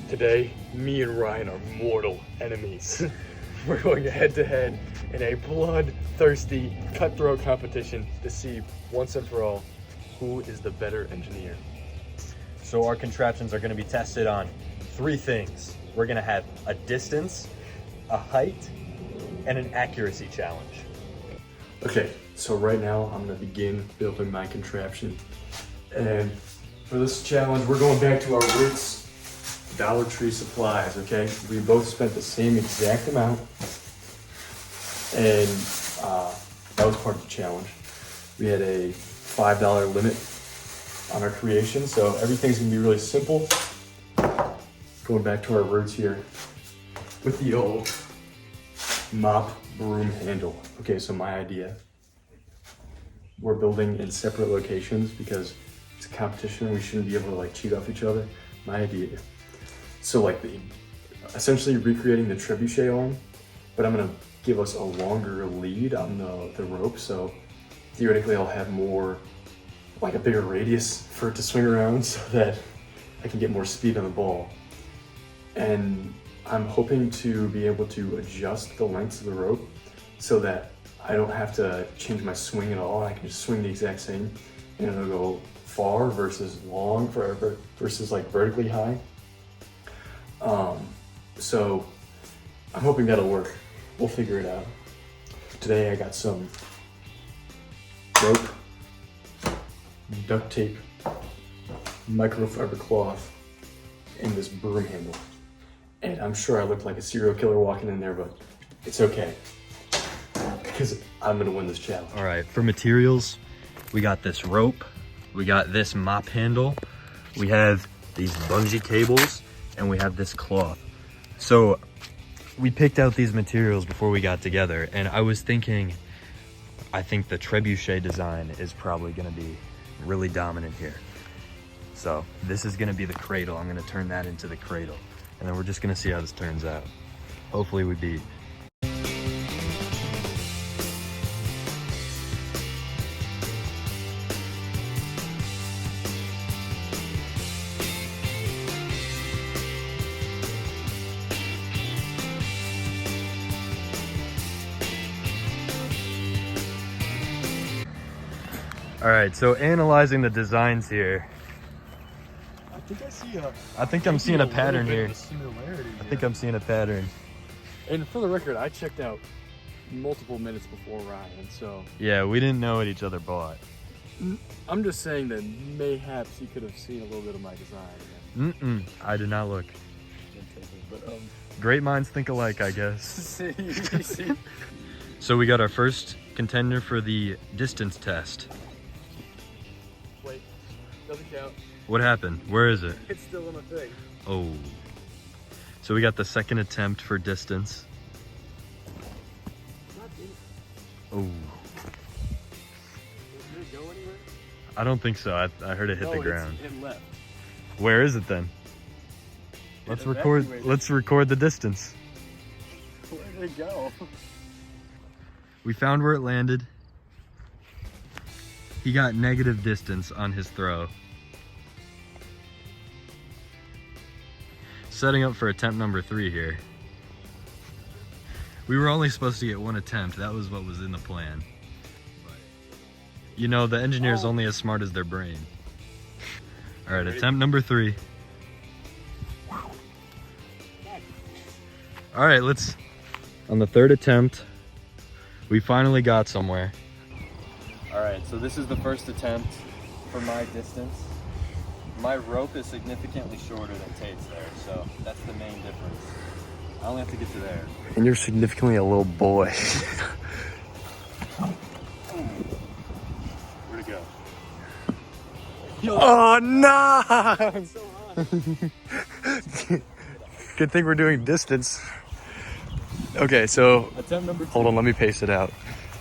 Today, me and Ryan are mortal enemies. We're going head to head in a bloodthirsty, cutthroat competition to see once and for all who is the better engineer. So our contraptions are going to be tested on 3 things. We're going to have a distance, a height, and an accuracy challenge. Okay, so right now I'm gonna begin building my contraption. And for this challenge, we're going back to our roots, Dollar Tree supplies, okay? We both spent the same exact amount. And that was part of the challenge. We had a $5 limit on our creation, so everything's gonna be really simple. Going back to our roots here with the old mop broom handle. Okay, so my idea, we're building in separate locations because it's a competition. We shouldn't be able to like cheat off each other. My idea, so like essentially recreating the trebuchet arm, but I'm gonna give us a longer lead on the rope. So theoretically I'll have more, like a bigger radius for it to swing around so that I can get more speed on the ball. And I'm hoping to be able to adjust the lengths of the rope so that I don't have to change my swing at all. I can just swing the exact same and it'll go far versus long forever versus like vertically high. So I'm hoping that'll work. We'll figure it out. Today I got some rope, duct tape, microfiber cloth, and this broom handle. And I'm sure I look like a serial killer walking in there, but it's okay, because I'm gonna win this challenge. All right, for materials, we got this rope, we got this mop handle, we have these bungee cables, and we have this cloth. So we picked out these materials before we got together, and I was thinking, I think the trebuchet design is probably gonna be really dominant here. So this is gonna be the cradle. I'm gonna turn that into the cradle. And then we're just gonna see how this turns out. Hopefully we beat. All right, so analyzing the designs here, I think I'm seeing a pattern here. I think I'm seeing a pattern. And for the record, I checked out multiple minutes before Ryan, so. Yeah, we didn't know what each other bought. I'm just saying that mayhaps you could have seen a little bit of my design. I did not look. But, Great minds think alike, I guess. see. So we got our first contender for the distance test. Wait, doesn't count. What happened? Where is it? It's still on the thing. Oh. So we got the second attempt for distance. Oh. Did it go anywhere? I don't think so. I heard it hit the ground. It left. Where is it then? Let's record the distance. Where did it go? We found where it landed. He got negative distance on his throw. Setting up for attempt number 3 here. We were only supposed to get 1 attempt. That was what was in the plan. You know, the engineer's only as smart as their brain. All right, attempt number 3. All right, on the 3rd attempt, we finally got somewhere. All right, so this is the first attempt for my distance. My rope is significantly shorter than Tate's there, so that's the main difference. I only have to get to there. And you're significantly a little boy. Where'd it go? Oh, no! Good thing we're doing distance. Okay, so Attempt number 2. hold on, let me pace it out.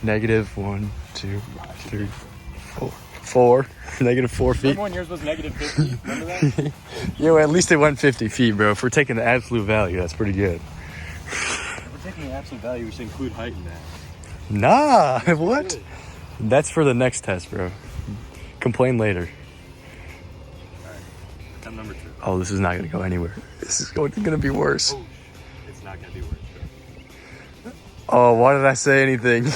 -1, 2, 3, 4. -4 feet. Remember when yours was -50? Remember that? Yo, at least it went 50 feet, bro. If we're taking the absolute value, that's pretty good. If we're taking the absolute value, we should include height in that. Nah, what? That's for the next test, bro. Complain later. Alright, attempt number 2. Oh, this is not gonna go anywhere. This is gonna be worse. Oh, it's not gonna be worse. Sure. Oh, why did I say anything?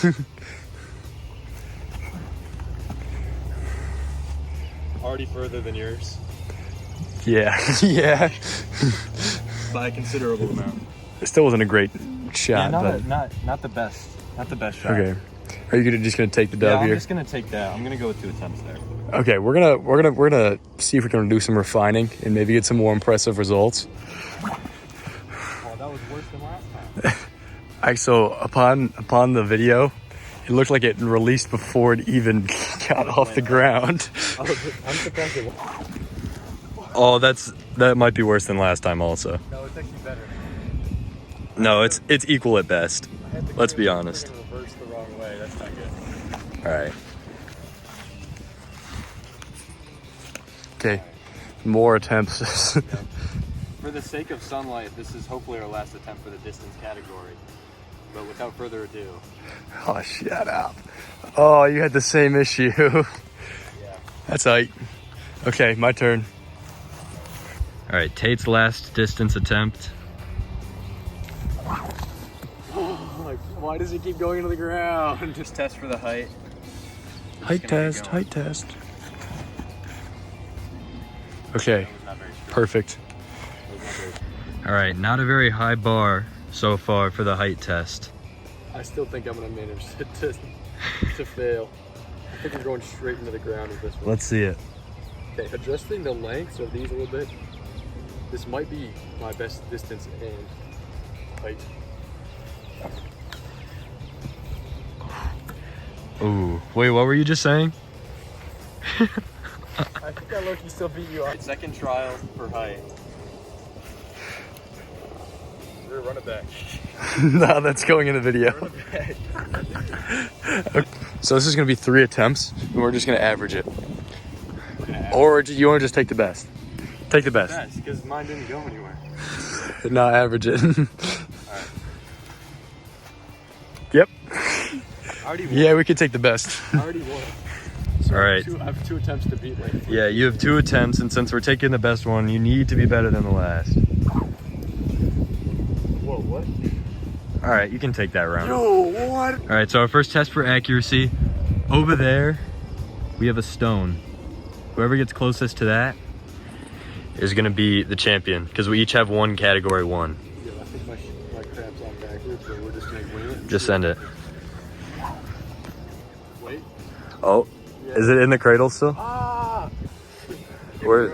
Already further than yours Yeah, yeah. by a considerable amount. It still wasn't a great shot, but not the best. Not the best shot. okay. Are you just gonna take the Yeah, dub I'm here? just gonna take that. I'm gonna go with 2 attempts there. Okay, we're gonna see if we can do some refining and maybe get some more impressive results. Oh, that was worse than last time. So upon the video, it looked like it released before it even got off the ground. I'm surprised it. Oh, that might be worse than last time also. No, it's actually better. No, it's equal at best. Let's be honest. Reverse the wrong way. That's not good. All right. Okay, more attempts. For the sake of sunlight, this is hopefully our last attempt for the distance category. But without further ado. Oh, shut up. Oh, you had the same issue. Yeah. That's right. Okay, my turn. All right, Tate's last distance attempt. Why does it keep going into the ground? Just test for the height. Height test, height test. Okay, perfect. All right, not a very high bar so far for the height test. I still think I'm gonna manage to fail. I think I'm going straight into the ground with this one. Let's see it. Okay, adjusting the lengths of these a little bit. This might be my best distance and height. Ooh, wait, what were you just saying? I think I low-key still beat you up. Second trial for height. We're run it back. No, that's going in the video. Run it back. Okay. So this is gonna be 3 attempts, and we're just gonna average it. Or do you want to just take the best? Take the best. Yes, because mine didn't go anywhere. Not average it. All right. Yep. I already won. Yeah, we could take the best. I already won. So All right. I have 2 attempts to beat length. Yeah, you have 2 attempts, and since we're taking the best one, you need to be better than the last. Whoa, what? All right, you can take that round. No, what? All right, so our first test for accuracy. Over there, we have a stone. Whoever gets closest to that is gonna be the champion, because we each have 1 category 1. Yeah, I think my crab's on backwards, so we're just gonna wing it. Just send it. Wait. Oh, is it in the cradle still? Ah! Where?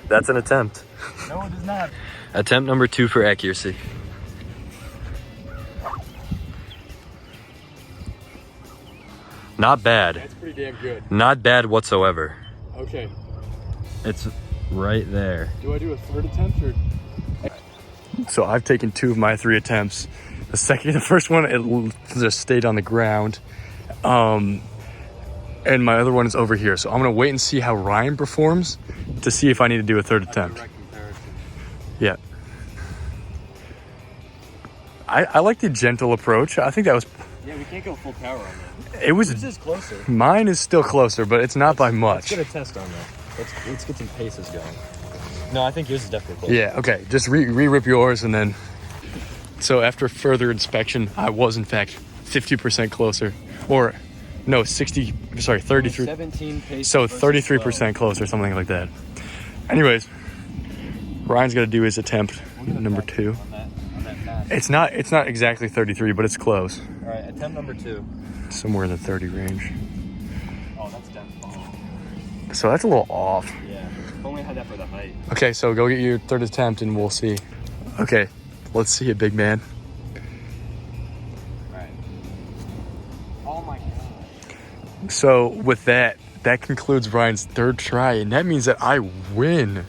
That's an attempt. No, it is not. Attempt number 2 for accuracy. Not bad. That's pretty damn good. Not bad whatsoever. Okay. It's right there. Do I do a 3rd attempt or? So I've taken 2 of my 3 attempts. The first one, it just stayed on the ground. And my other one is over here. So I'm gonna wait and see how Ryan performs to see if I need to do a 3rd attempt. Yeah. I like the gentle approach. I think that was, Yeah, we can't go full power on that. it was, This is closer. mine is still closer, but it's not by much. Let's get a test on that. Let's get some paces going. No, I think yours is definitely closer. Yeah, okay. Just re-rip yours and then. So after further inspection, I was in fact 50% closer. Or, no, 33. 17 paces. So versus 33% closer, something like that. Anyways, Ryan's got to do his attempt, 12. number 2. On that map. It's not exactly 33, but it's close. All right, attempt number 2. Somewhere in the 30 range. Oh, that's definitely. So that's a little off. Yeah, if only I had that for the height. Okay, so go get your 3rd attempt and we'll see. Okay, let's see it, big man. All right. Oh my god. So with that concludes Ryan's 3rd try, and that means that I win.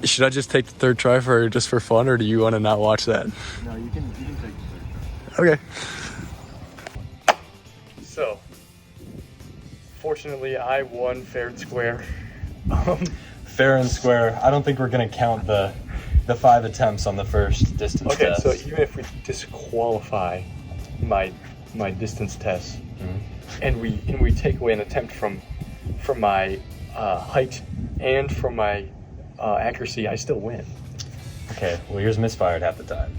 Should I just take the 3rd try just for fun, or do you want to not watch that? No, you can take the 3rd. Okay. So, fortunately, I won fair and square. Fair and square. I don't think we're gonna count the 5 attempts on the first distance Okay, test. so even if we disqualify my distance test, and we take away an attempt from my height and from my accuracy, I still win. Okay, well, yours misfired half the time.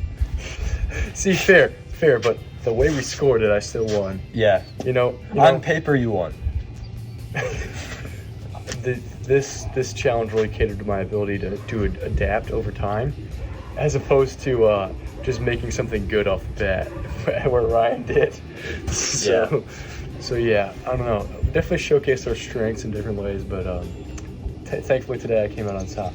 See, fair, but the way we scored it, I still won. Yeah. On paper, you won. This challenge really catered to my ability to adapt over time, as opposed to just making something good off the bat, where Ryan did. So yeah, I don't know. Definitely showcased our strengths in different ways, but thankfully today I came out on top.